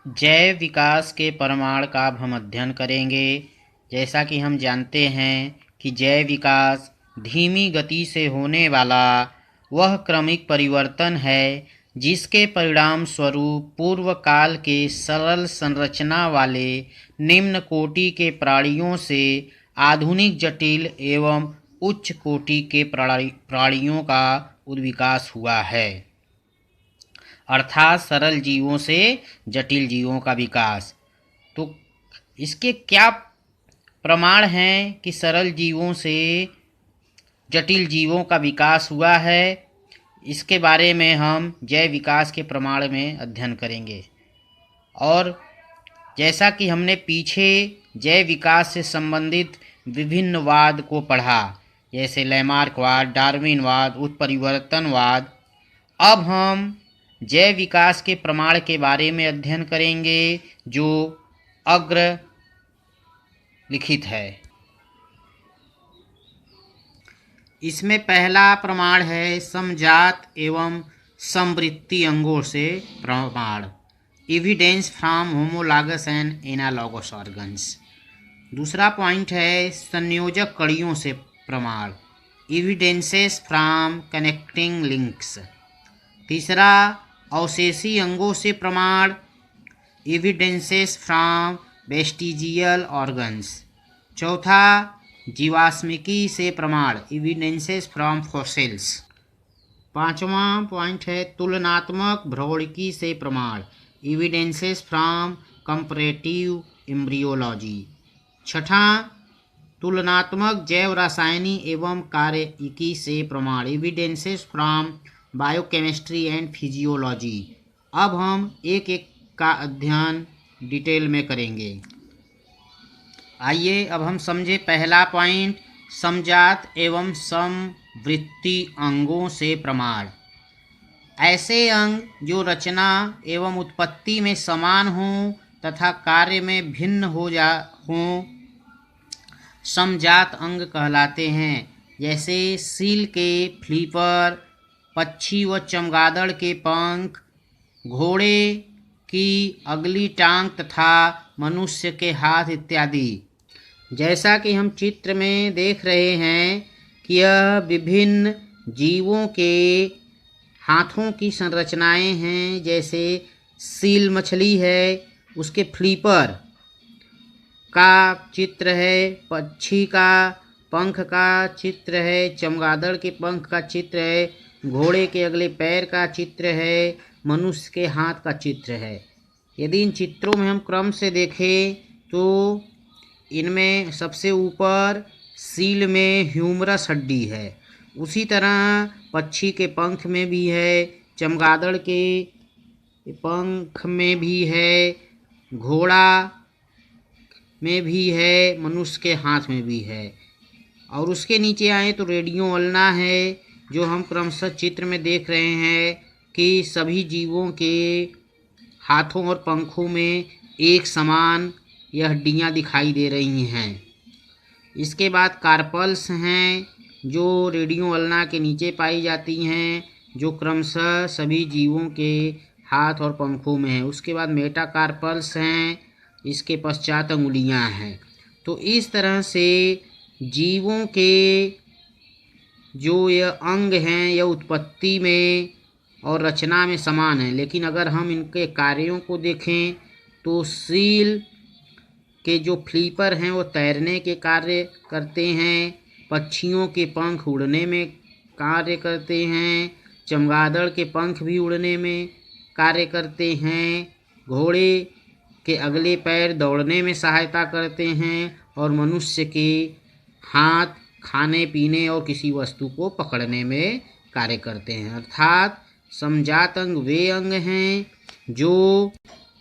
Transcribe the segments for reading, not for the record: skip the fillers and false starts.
जैव विकास के प्रमाण का अब हम अध्ययन करेंगे। जैसा कि हम जानते हैं कि जैव विकास धीमी गति से होने वाला वह क्रमिक परिवर्तन है जिसके परिणाम स्वरूप पूर्व काल के सरल संरचना वाले निम्न कोटि के प्राणियों से आधुनिक जटिल एवं उच्च कोटि के प्राणियों का उद्विकास हुआ है, अर्थात सरल जीवों से जटिल जीवों का विकास। तो इसके क्या प्रमाण हैं कि सरल जीवों से जटिल जीवों का विकास हुआ है? इसके बारे में हम जैव विकास के प्रमाण में अध्ययन करेंगे। और जैसा कि हमने पीछे जैव विकास से संबंधित विभिन्न वाद को पढ़ा, जैसे लैमार्कवाद, डार्विनवाद, उत्परिवर्तनवाद, अब हम जैव विकास के प्रमाण के बारे में अध्ययन करेंगे जो अग्र लिखित है। इसमें पहला प्रमाण है समजात एवं समवृत्ति अंगों से प्रमाण, evidence from homologous and analogous organs. दूसरा पॉइंट है संयोजक कड़ियों से प्रमाण, एविडेंसेस फ्रॉम कनेक्टिंग लिंक्स। तीसरा अवशेषी अंगों से प्रमाण, एविडेंसेस फ्रॉम वेस्टिजियल ऑर्गन्स। चौथा जीवाश्मिकी से प्रमाण, एविडेंसेस फ्रॉम फॉसिल्स। पांचवा पॉइंट है तुलनात्मक भ्रौणिकी से प्रमाण, एविडेंसेस फ्रॉम कंपैरेटिव एम्ब्रियोलॉजी। छठा तुलनात्मक जैव रासायनी एवं कार्यिकी से प्रमाण, evidences from biochemistry and physiology. अब हम एक एक का अध्ययन डिटेल में करेंगे। आइए अब हम समझे पहला पॉइंट, समजात एवं समवृत्ति अंगों से प्रमाण। ऐसे अंग जो रचना एवं उत्पत्ति में समान हों तथा कार्य में भिन्न हों समजात अंग कहलाते हैं। जैसे सील के फ्लीपर, पक्षी व चमगादड़ के पंख, घोड़े की अगली टांग तथा मनुष्य के हाथ इत्यादि। जैसा कि हम चित्र में देख रहे हैं कि यह विभिन्न जीवों के हाथों की संरचनाएं हैं। जैसे सील मछली है, उसके फ्लीपर का चित्र है, पक्षी का पंख का चित्र है, चमगादड़ के पंख का चित्र है, घोड़े के अगले पैर का चित्र है, मनुष्य के हाथ का चित्र है। यदि इन चित्रों में हम क्रम से देखें तो इनमें सबसे ऊपर सील में ह्यूमरस हड्डी है, उसी तरह पक्षी के पंख में भी है, चमगादड़ के पंख में भी है, घोड़ा में भी है, मनुष्य के हाथ में भी है। और उसके नीचे आए तो रेडियो अल्ना है, जो हम क्रमशः चित्र में देख रहे हैं कि सभी जीवों के हाथों और पंखों में एक समान यह हड्डियाँ दिखाई दे रही हैं। इसके बाद कार्पल्स हैं जो रेडियो अल्ना के नीचे पाई जाती हैं, जो क्रमशः सभी जीवों के हाथ और पंखों में है। उसके बाद मेटाकार्पल्स हैं, इसके पश्चात अंगुलियां हैं। तो इस तरह से जीवों के जो यह अंग हैं यह उत्पत्ति में और रचना में समान है, लेकिन अगर हम इनके कार्यों को देखें तो सील के जो फ्लीपर हैं वो तैरने के कार्य करते हैं, पक्षियों के पंख उड़ने में कार्य करते हैं, चमगादड़ के पंख भी उड़ने में कार्य करते हैं, घोड़े के अगले पैर दौड़ने में सहायता करते हैं, और मनुष्य के हाथ खाने पीने और किसी वस्तु को पकड़ने में कार्य करते हैं। अर्थात समजात अंग वे अंग हैं जो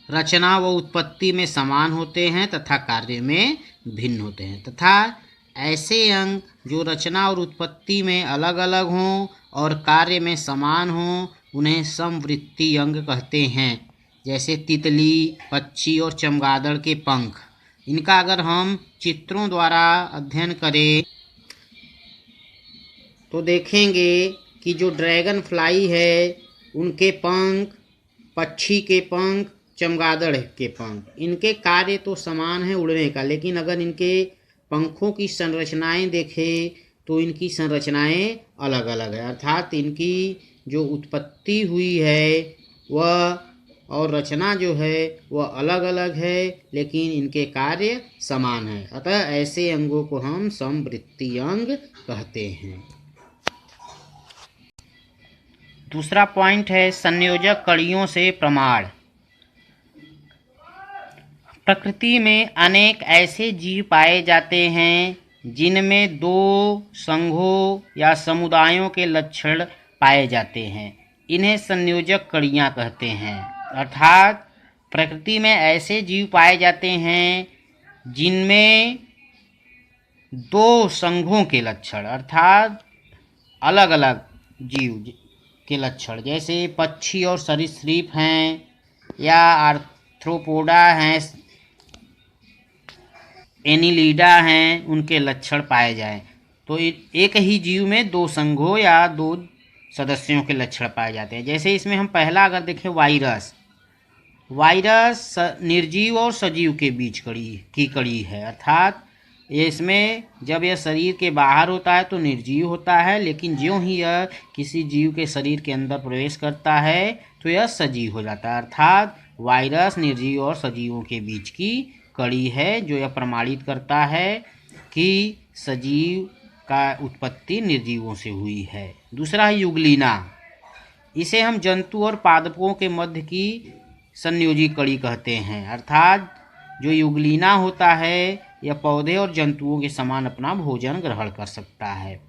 रचना व उत्पत्ति में समान होते हैं तथा कार्य में भिन्न होते हैं, तथा ऐसे अंग जो रचना और उत्पत्ति में अलग अलग हों और कार्य में समान हों उन्हें समवृत्ति अंग कहते हैं। जैसे तितली, पक्षी और चमगादड़ के पंख, इनका अगर हम चित्रों द्वारा अध्ययन करें तो देखेंगे कि जो ड्रैगन फ्लाई है उनके पंख, पक्षी के पंख चमगादड़ के पंख, इनके कार्य तो समान है उड़ने का, लेकिन अगर इनके पंखों की संरचनाएं देखें तो इनकी संरचनाएं अलग अलग है। अर्थात इनकी जो उत्पत्ति हुई है वह और रचना जो है वह अलग अलग है, लेकिन इनके कार्य समान है। अतः ऐसे अंगों को हम समवृत्तीय अंग कहते हैं। दूसरा पॉइंट है संयोजक कड़ियों से प्रमाण। प्रकृति में अनेक ऐसे जीव पाए जाते हैं जिनमें दो संघों या समुदायों के लक्षण पाए जाते हैं। इन्हें संयोजक कड़ियाँ कहते हैं। अर्थात प्रकृति में ऐसे जीव पाए जाते हैं जिनमें दो संघों के लक्षण, अर्थात अलग अलग जीव के लक्षण, जैसे पक्षी और सरीसृप हैं या आर्थ्रोपोडा हैं, एनिलिडा हैं, उनके लक्षण पाए जाएं। तो एक ही जीव में दो संघों या दो सदस्यों के लक्षण पाए जाते हैं। जैसे इसमें हम पहला अगर देखें वायरस निर्जीव और सजीव के बीच कड़ी है। अर्थात ये इसमें जब यह शरीर के बाहर होता है तो निर्जीव होता है, लेकिन ज्यों ही यह किसी जीव के शरीर के अंदर प्रवेश करता है तो यह सजीव हो जाता है। अर्थात वायरस निर्जीव और सजीवों के बीच की कड़ी है, जो यह प्रमाणित करता है कि सजीव का उत्पत्ति निर्जीवों से हुई है। दूसरा है युगलीना। इसे हम जंतु और पादपों के मध्य की संयोजी कड़ी कहते हैं। अर्थात जो युगलीना होता है यह पौधे और जंतुओं के समान अपना भोजन ग्रहण कर सकता है।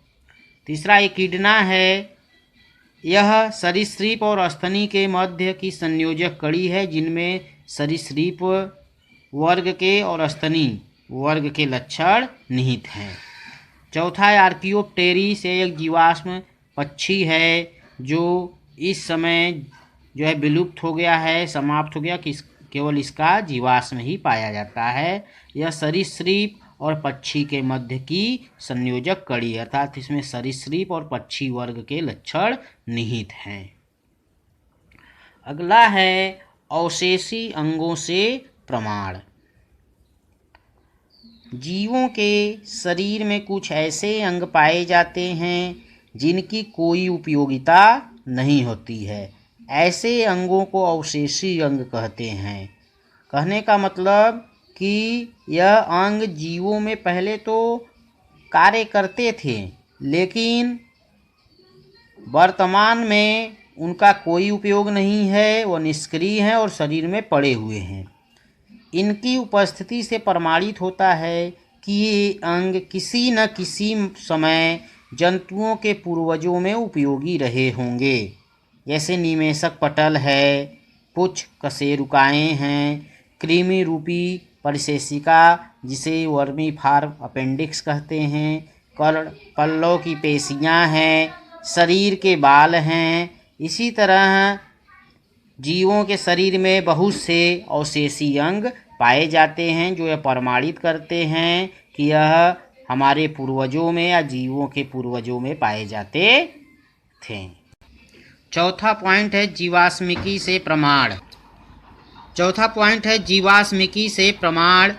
तीसरा एकिडना है। यह सरीसृप और स्तनी के मध्य की संयोजक कड़ी है, जिनमें सरीसृप वर्ग के और स्तनी वर्ग के लक्षण निहित हैं। चौथा है आर्कियोप्टेरिस। एक जीवाश्म पक्षी है जो इस समय जो है विलुप्त हो गया है, समाप्त हो गया, केवल इसका जीवाश्म ही पाया जाता है। यह सरीसृप और पक्षी के मध्य की संयोजक कड़ी है, अर्थात इसमें सरीसृप और पक्षी वर्ग के लक्षण निहित हैं। अगला है अवशेषी अंगों से प्रमाण। जीवों के शरीर में कुछ ऐसे अंग पाए जाते हैं जिनकी कोई उपयोगिता नहीं होती है। ऐसे अंगों को अवशेषी अंग कहते हैं। कहने का मतलब कि यह अंग जीवों में पहले तो कार्य करते थे, लेकिन वर्तमान में उनका कोई उपयोग नहीं है, वह निष्क्रिय हैं और शरीर में पड़े हुए हैं। इनकी उपस्थिति से प्रमाणित होता है कि ये अंग किसी न किसी समय जंतुओं के पूर्वजों में उपयोगी रहे होंगे। जैसे निमेषक पटल है, कुछ कशेरुकाएँ हैं, कृमि रूपी परिशेषिका जिसे वर्मीफॉर्म अपेंडिक्स कहते हैं, पल्लों की पेशियाँ हैं, शरीर के बाल हैं। इसी तरह जीवों के शरीर में बहुत से अवशेषी अंग पाए जाते हैं, जो यह प्रमाणित करते हैं कि यह हमारे पूर्वजों में या जीवों के पूर्वजों में पाए जाते थे। चौथा पॉइंट है जीवाश्मिकी से प्रमाण। चौथा पॉइंट है जीवाश्मिकी से प्रमाण।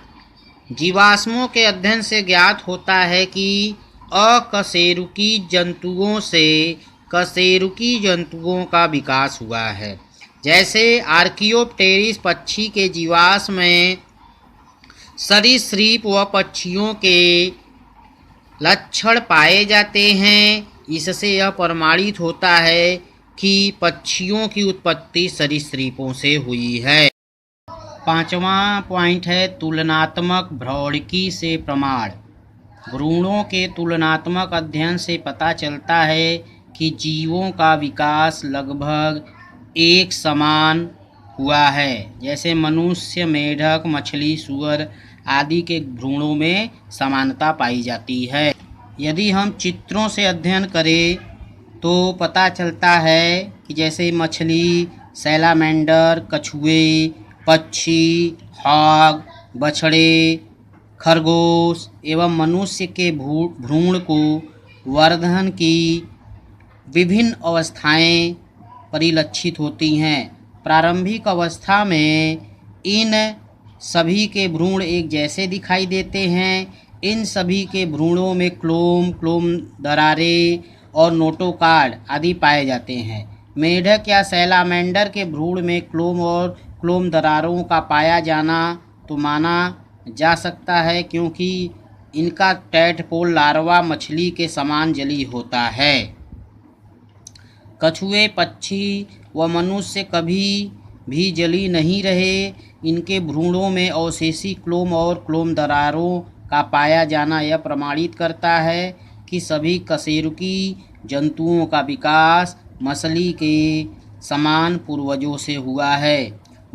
जीवाश्मों के अध्ययन से ज्ञात होता है कि अकशेरुकी जंतुओं से कशेरुकी जंतुओं का विकास हुआ है। जैसे आर्कियोप्टेरिस पक्षी के जीवाश्म में सरीसृप व पक्षियों के लक्षण पाए जाते हैं। इससे यह प्रमाणित होता है कि पक्षियों की उत्पत्ति सरीसृपों से हुई है। पांचवा पॉइंट है तुलनात्मक भ्रौणिकी से प्रमाण। भ्रूणों के तुलनात्मक अध्ययन से पता चलता है कि जीवों का विकास लगभग एक समान हुआ है। जैसे मनुष्य, मेढक, मछली, सूअर आदि के भ्रूणों में समानता पाई जाती है। यदि हम चित्रों से अध्ययन करें तो पता चलता है कि जैसे मछली, सैलामेंडर, कछुए, पक्षी, हॉग, बछड़े, खरगोश एवं मनुष्य के भ्रूण को वर्धन की विभिन्न अवस्थाएं परिलक्षित होती हैं। प्रारंभिक अवस्था में इन सभी के भ्रूण एक जैसे दिखाई देते हैं। इन सभी के भ्रूणों में क्लोम दरारें और नोटोकार्ड आदि पाए जाते हैं। मेढक या सैलामेंडर के भ्रूण में क्लोम दरारों का पाया जाना तो माना जा सकता है, क्योंकि इनका टैडपोल लार्वा मछली के समान जली होता है। कछुए, पक्षी व मनुष्य कभी भी जली नहीं रहे। इनके भ्रूणों में अवशेषी क्लोम और क्लोम दरारों का पाया जाना यह प्रमाणित करता है कि सभी कशेरुकी जंतुओं का विकास मछली के समान पूर्वजों से हुआ है।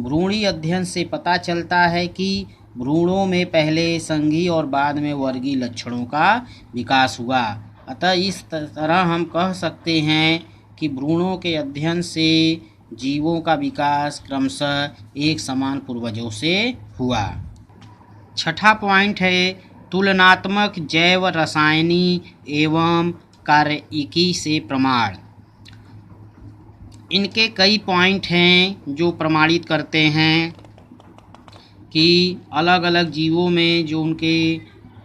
भ्रूणी अध्ययन से पता चलता है कि भ्रूणों में पहले संघी और बाद में वर्गीय लक्षणों का विकास हुआ। अतः इस तरह हम कह सकते हैं कि भ्रूणों के अध्ययन से जीवों का विकास क्रमशः एक समान पूर्वजों से हुआ। छठा पॉइंट है तुलनात्मक जैव रसायनी एवं कार्यिकी से प्रमाण। इनके कई पॉइंट हैं जो प्रमाणित करते हैं कि अलग अलग जीवों में जो उनके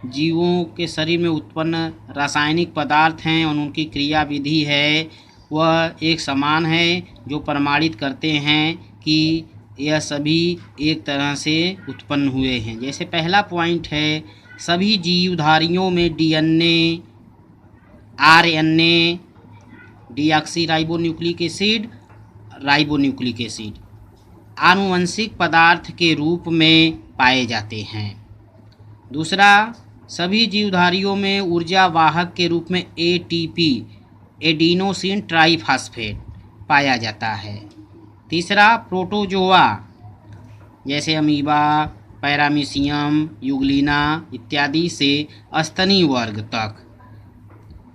जीवों के शरीर में उत्पन्न रासायनिक पदार्थ हैं और उनकी क्रिया विधि है वह एक समान है, जो प्रमाणित करते हैं कि यह सभी एक तरह से उत्पन्न हुए हैं। जैसे पहला पॉइंट है सभी जीवधारियों में डीएनए, आरएनए, डीऑक्सीराइबोन्यूक्लिक एसिड आनुवंशिक पदार्थ के रूप में पाए जाते हैं। दूसरा, सभी जीवधारियों में ऊर्जा वाहक के रूप में एटीपी, एडिनोसिन ट्राइफॉस्फेट पाया जाता है। तीसरा, प्रोटोजोआ जैसे अमीबा, पैरामीशियम, यूग्लिना इत्यादि से स्तनी वर्ग तक,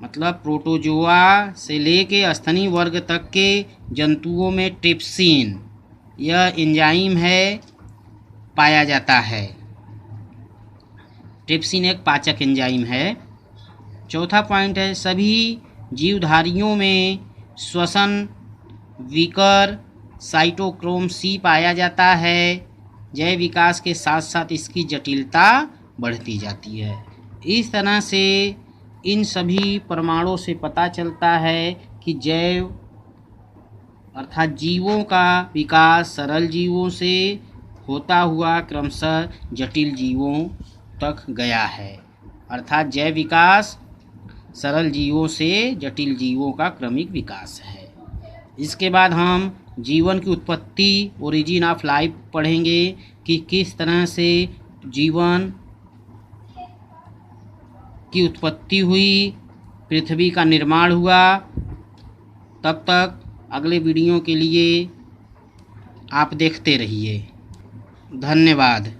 मतलब प्रोटोजोआ से लेके स्तनी वर्ग तक के जंतुओं में ट्रिप्सिन यह एंजाइम है पाया जाता है। ट्रिप्सिन एक पाचक एंजाइम है। चौथा पॉइंट है सभी जीवधारियों में श्वसन विकर साइटोक्रोम सी पाया जाता है। जैव विकास के साथ साथ इसकी जटिलता बढ़ती जाती है। इस तरह से इन सभी प्रमाणों से पता चलता है कि जैव अर्थात जीवों का विकास सरल जीवों से होता हुआ क्रमशः जटिल जीवों तक गया है। अर्थात जैव विकास सरल जीवों से जटिल जीवों का क्रमिक विकास है। इसके बाद हम जीवन की उत्पत्ति, ओरिजिन ऑफ लाइफ पढ़ेंगे कि किस तरह से जीवन की उत्पत्ति हुई, पृथ्वी का निर्माण हुआ। तब तक अगले वीडियो के लिए आप देखते रहिए। धन्यवाद।